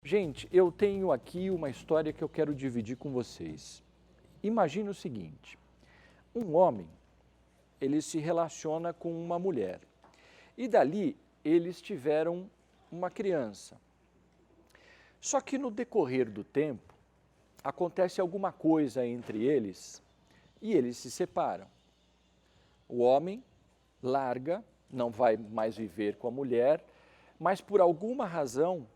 Gente, eu tenho aqui uma história que eu quero dividir com vocês. Imagine o seguinte, um homem, ele se relaciona com uma mulher e dali eles tiveram uma criança. Só que no decorrer do tempo, acontece alguma coisa entre eles e eles se separam. O homem larga, não vai mais viver com a mulher, mas por alguma razão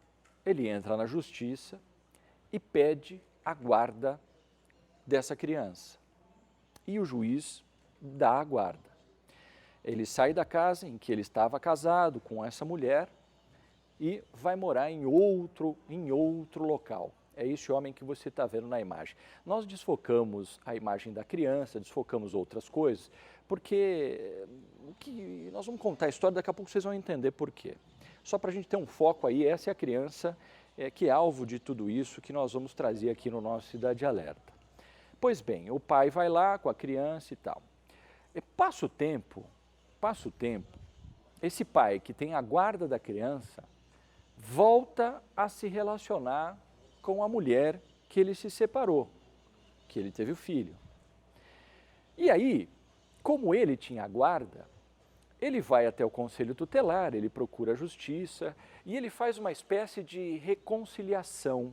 ele entra na justiça e pede a guarda dessa criança. E o juiz dá a guarda. Ele sai da casa em que ele estava casado com essa mulher e vai morar em outro local. É esse homem que você está vendo na imagem. Nós desfocamos a imagem da criança, desfocamos outras coisas, porque nós vamos contar a história, daqui a pouco vocês vão entender por quê. Só para a gente ter um foco aí, essa é a criança que é alvo de tudo isso que nós vamos trazer aqui no nosso Cidade Alerta. Pois bem, o pai vai lá com a criança e tal. Passa o tempo, esse pai que tem a guarda da criança volta a se relacionar com a mulher que ele se separou, que ele teve o filho. E aí, como ele tinha a guarda, ele vai até o conselho tutelar, ele procura a justiça e ele faz uma espécie de reconciliação.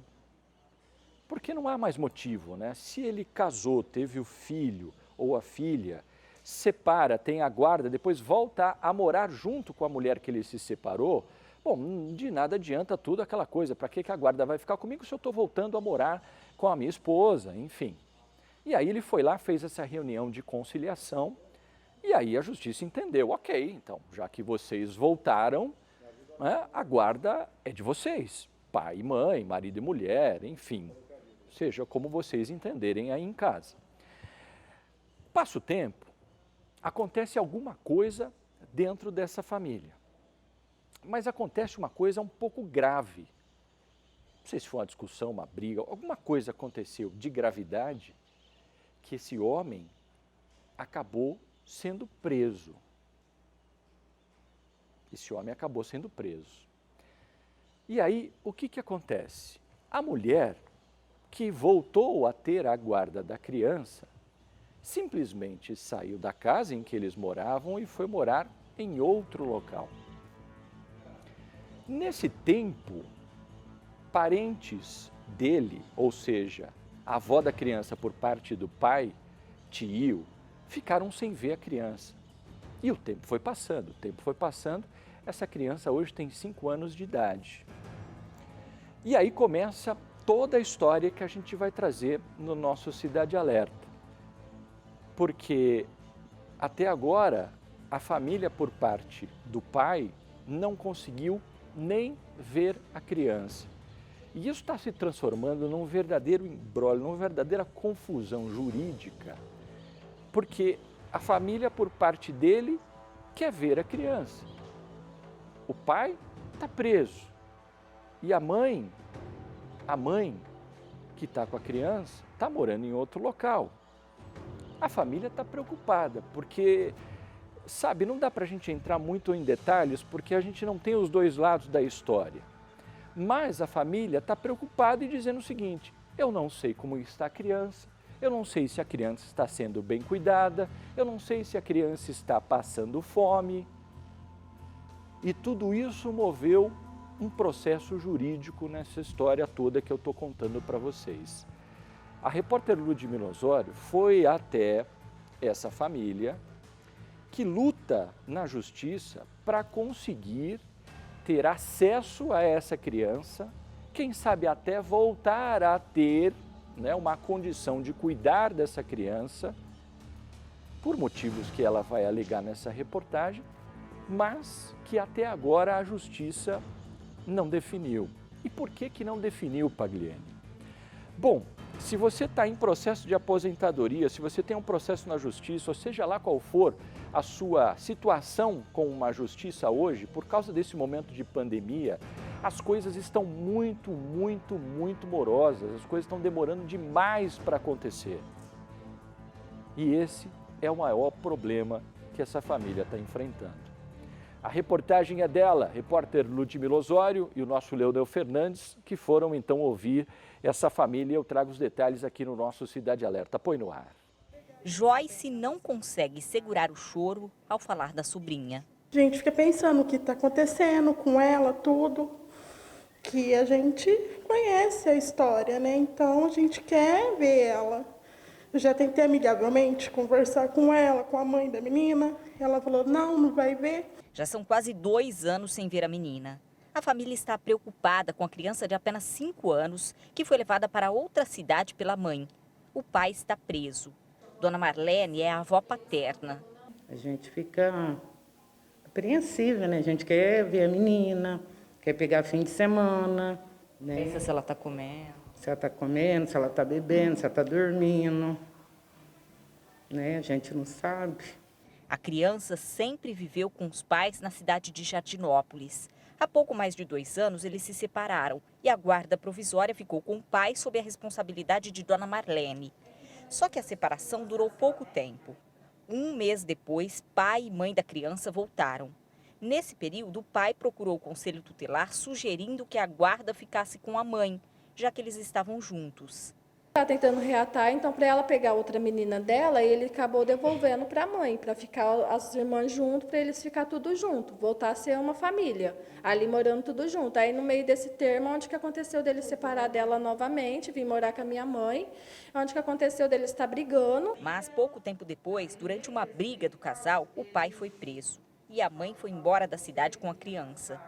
Porque não há mais motivo, né? Se ele casou, teve o filho ou a filha, separa, tem a guarda, depois volta a morar junto com a mulher que ele se separou, bom, de nada adianta tudo aquela coisa, para que a guarda vai ficar comigo se eu estou voltando a morar com a minha esposa, enfim. E aí ele foi lá, fez essa reunião de conciliação, e aí a justiça entendeu, ok, então, já que vocês voltaram, né, a guarda é de vocês, pai e mãe, marido e mulher, enfim, seja como vocês entenderem aí em casa. Passa o tempo, acontece alguma coisa dentro dessa família, mas acontece uma coisa um pouco grave, não sei se foi uma discussão, uma briga, alguma coisa aconteceu de gravidade que esse homem acabou sendo preso. Esse homem acabou sendo preso. E aí, o que acontece? A mulher que voltou a ter a guarda da criança, simplesmente saiu da casa em que eles moravam e foi morar em outro local. Nesse tempo, parentes dele, ou seja, a avó da criança por parte do pai, tio, ficaram sem ver a criança. E o tempo foi passando, essa criança hoje tem 5 anos de idade. E aí começa toda a história que a gente vai trazer no nosso Cidade Alerta. Porque até agora a família por parte do pai não conseguiu nem ver a criança. E isso está se transformando num verdadeiro imbróglio, numa verdadeira confusão jurídica, porque a família por parte dele quer ver a criança. O pai está preso e a mãe que está com a criança está morando em outro local. A família está preocupada porque, sabe, não dá para a gente entrar muito em detalhes porque a gente não tem os dois lados da história. Mas a família está preocupada e dizendo o seguinte, eu não sei como está a criança, eu não sei se a criança está sendo bem cuidada, eu não sei se a criança está passando fome. E tudo isso moveu um processo jurídico nessa história toda que eu estou contando para vocês. A repórter Ludmila Osório foi até essa família que luta na justiça para conseguir ter acesso a essa criança, quem sabe até voltar a ter, né, uma condição de cuidar dessa criança, por motivos que ela vai alegar nessa reportagem, mas que até agora a justiça não definiu. E por que não definiu, Pagliani? Bom, se você está em processo de aposentadoria, se você tem um processo na justiça, ou seja lá qual for a sua situação com uma justiça hoje, por causa desse momento de pandemia, as coisas estão muito morosas, as coisas estão demorando demais para acontecer. E esse é o maior problema que essa família está enfrentando. A reportagem é dela, repórter Ludmila Osório e o nosso Leonel Fernandes, que foram então ouvir essa família. Eu trago os detalhes aqui no nosso Cidade Alerta. Põe no ar. Joyce não consegue segurar o choro ao falar da sobrinha. A gente fica pensando o que está acontecendo com ela, tudo, que a gente conhece a história, né? Então a gente quer ver ela. Eu já tentei amigavelmente conversar com ela, com a mãe da menina. Ela falou, não vai ver. Já são quase 2 anos sem ver a menina. A família está preocupada com a criança de apenas 5 anos, que foi levada para outra cidade pela mãe. O pai está preso. Dona Marlene é a avó paterna. A gente fica apreensiva, né? A gente quer ver a menina, quer pegar fim de semana, né? Pensa se ela está comendo. Se ela está comendo, se ela está bebendo, se ela está dormindo, né? A gente não sabe. A criança sempre viveu com os pais na cidade de Jardinópolis. Há pouco mais de 2 anos, eles se separaram e a guarda provisória ficou com o pai sob a responsabilidade de Dona Marlene. Só que a separação durou pouco tempo. 1 mês depois, pai e mãe da criança voltaram. Nesse período, o pai procurou o conselho tutelar sugerindo que a guarda ficasse com a mãe, já que eles estavam juntos. Tá tentando reatar, então para ela pegar outra menina dela, ele acabou devolvendo para a mãe, para ficar as irmãs junto, para eles ficar tudo junto, voltar a ser uma família, ali morando tudo junto. Aí no meio desse termo, onde que aconteceu dele separar dela novamente, vir morar com a minha mãe, onde que aconteceu dele estar brigando. Mas pouco tempo depois, durante uma briga do casal, o pai foi preso e a mãe foi embora da cidade com a criança.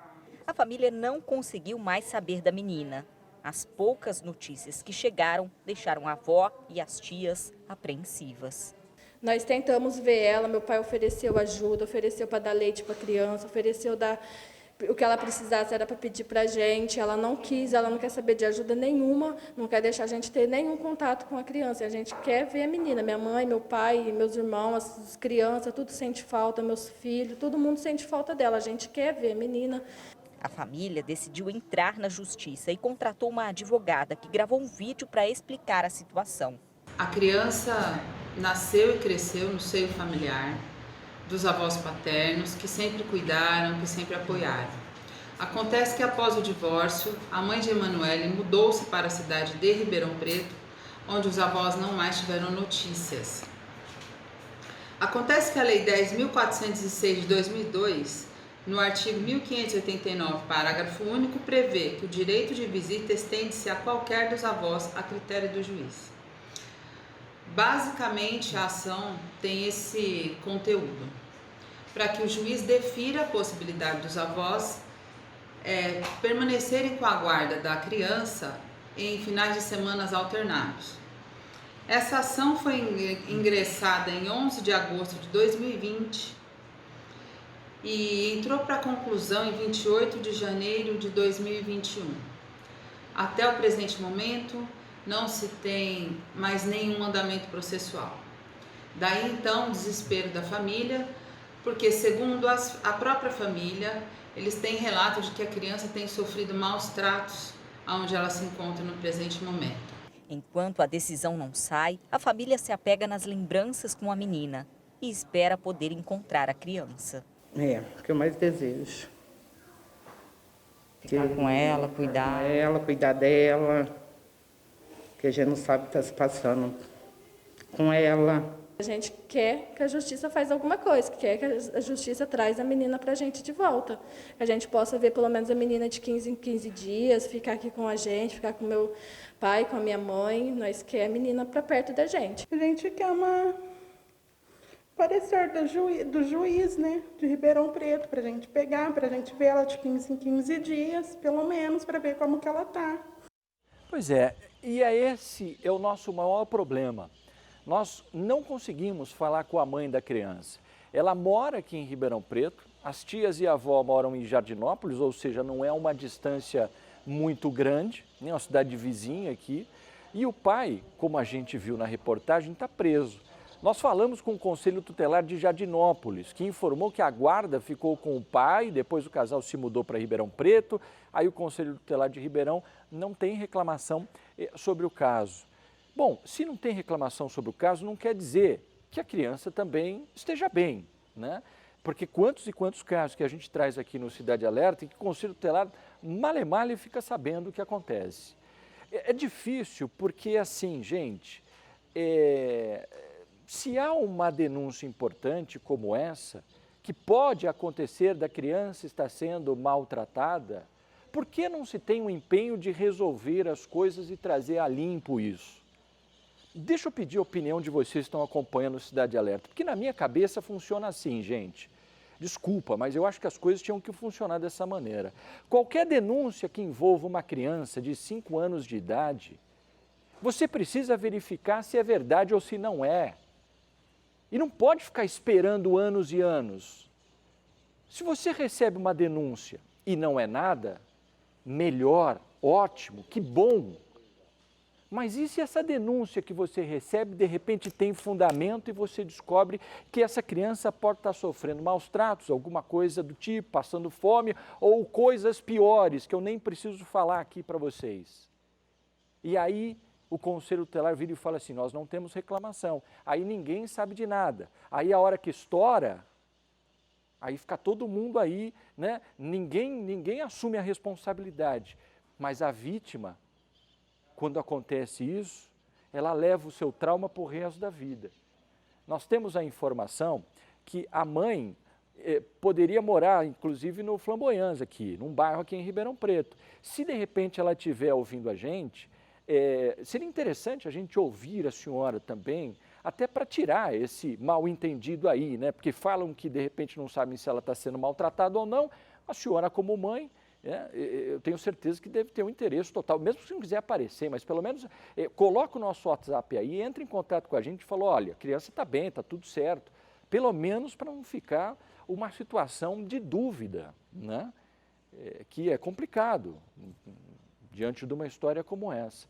A família não conseguiu mais saber da menina. As poucas notícias que chegaram deixaram a avó e as tias apreensivas. Nós tentamos ver ela, meu pai ofereceu ajuda, ofereceu para dar leite para a criança, ofereceu o que ela precisasse era para pedir para a gente. Ela não quis, ela não quer saber de ajuda nenhuma, não quer deixar a gente ter nenhum contato com a criança. A gente quer ver a menina, minha mãe, meu pai, meus irmãos, as crianças, tudo sente falta, meus filhos, todo mundo sente falta dela. A gente quer ver a menina. A família decidiu entrar na justiça e contratou uma advogada que gravou um vídeo para explicar a situação. A criança nasceu e cresceu no seio familiar dos avós paternos, que sempre cuidaram, que sempre apoiaram. Acontece que após o divórcio, a mãe de Emanuele mudou-se para a cidade de Ribeirão Preto, onde os avós não mais tiveram notícias. Acontece que a Lei 10.406 de 2002, no artigo 1589, parágrafo único, prevê que o direito de visita estende-se a qualquer dos avós a critério do juiz. Basicamente, a ação tem esse conteúdo, para que o juiz defira a possibilidade dos avós permanecerem com a guarda da criança em finais de semanas alternados. Essa ação foi ingressada em 11 de agosto de 2020, e entrou para conclusão em 28 de janeiro de 2021. Até o presente momento, não se tem mais nenhum andamento processual. Daí então o desespero da família, porque segundo a própria família, eles têm relato de que a criança tem sofrido maus tratos onde ela se encontra no presente momento. Enquanto a decisão não sai, a família se apega nas lembranças com a menina e espera poder encontrar a criança. É, o que eu mais desejo. Ficar com ela, cuidar. Com ela, cuidar dela, que a gente não sabe o que está se passando com ela. A gente quer que a justiça faça alguma coisa, quer que a justiça traz a menina para a gente de volta. Que a gente possa ver pelo menos a menina de 15 em 15 dias, ficar aqui com a gente, ficar com meu pai, com a minha mãe. Nós queremos a menina para perto da gente. A gente quer parecer do juiz, né, de Ribeirão Preto, para a gente pegar, para a gente ver ela de 15 em 15 dias, pelo menos, para ver como que ela está. Pois é, e esse é o nosso maior problema. Nós não conseguimos falar com a mãe da criança. Ela mora aqui em Ribeirão Preto, as tias e a avó moram em Jardinópolis, ou seja, não é uma distância muito grande, né, uma cidade vizinha aqui. E o pai, como a gente viu na reportagem, está preso. Nós falamos com o Conselho Tutelar de Jardinópolis, que informou que a guarda ficou com o pai, depois o casal se mudou para Ribeirão Preto, aí o Conselho Tutelar de Ribeirão não tem reclamação sobre o caso. Bom, se não tem reclamação sobre o caso, não quer dizer que a criança também esteja bem, né? Porque quantos e quantos casos que a gente traz aqui no Cidade Alerta, em que o Conselho Tutelar male fica sabendo o que acontece. É difícil porque, assim, gente, se há uma denúncia importante como essa, que pode acontecer da criança estar sendo maltratada, por que não se tem um empenho de resolver as coisas e trazer a limpo isso? Deixa eu pedir a opinião de vocês que estão acompanhando o Cidade Alerta, porque na minha cabeça funciona assim, gente. Desculpa, mas eu acho que as coisas tinham que funcionar dessa maneira. Qualquer denúncia que envolva uma criança de 5 anos de idade, você precisa verificar se é verdade ou se não é. E não pode ficar esperando anos e anos. Se você recebe uma denúncia e não é nada, melhor, ótimo, que bom. Mas e se essa denúncia que você recebe, de repente tem fundamento e você descobre que essa criança pode estar sofrendo maus tratos, alguma coisa do tipo, passando fome ou coisas piores que eu nem preciso falar aqui para vocês. E aí o Conselho Tutelar vira e fala assim, nós não temos reclamação. Aí ninguém sabe de nada. Aí a hora que estoura, aí fica todo mundo aí, né? Ninguém assume a responsabilidade, mas a vítima, quando acontece isso, ela leva o seu trauma para o resto da vida. Nós temos a informação que a mãe poderia morar, inclusive, no Flamboyants aqui, num bairro aqui em Ribeirão Preto. Se de repente ela estiver ouvindo a gente, seria interessante a gente ouvir a senhora também, até para tirar esse mal-entendido aí, né? Porque falam que de repente não sabem se ela está sendo maltratada ou não. A senhora como mãe, eu tenho certeza que deve ter um interesse total, mesmo se não quiser aparecer, mas pelo menos coloca o nosso WhatsApp aí, entra em contato com a gente e fala, olha, a criança está bem, está tudo certo, pelo menos para não ficar uma situação de dúvida, né? Que é complicado diante de uma história como essa.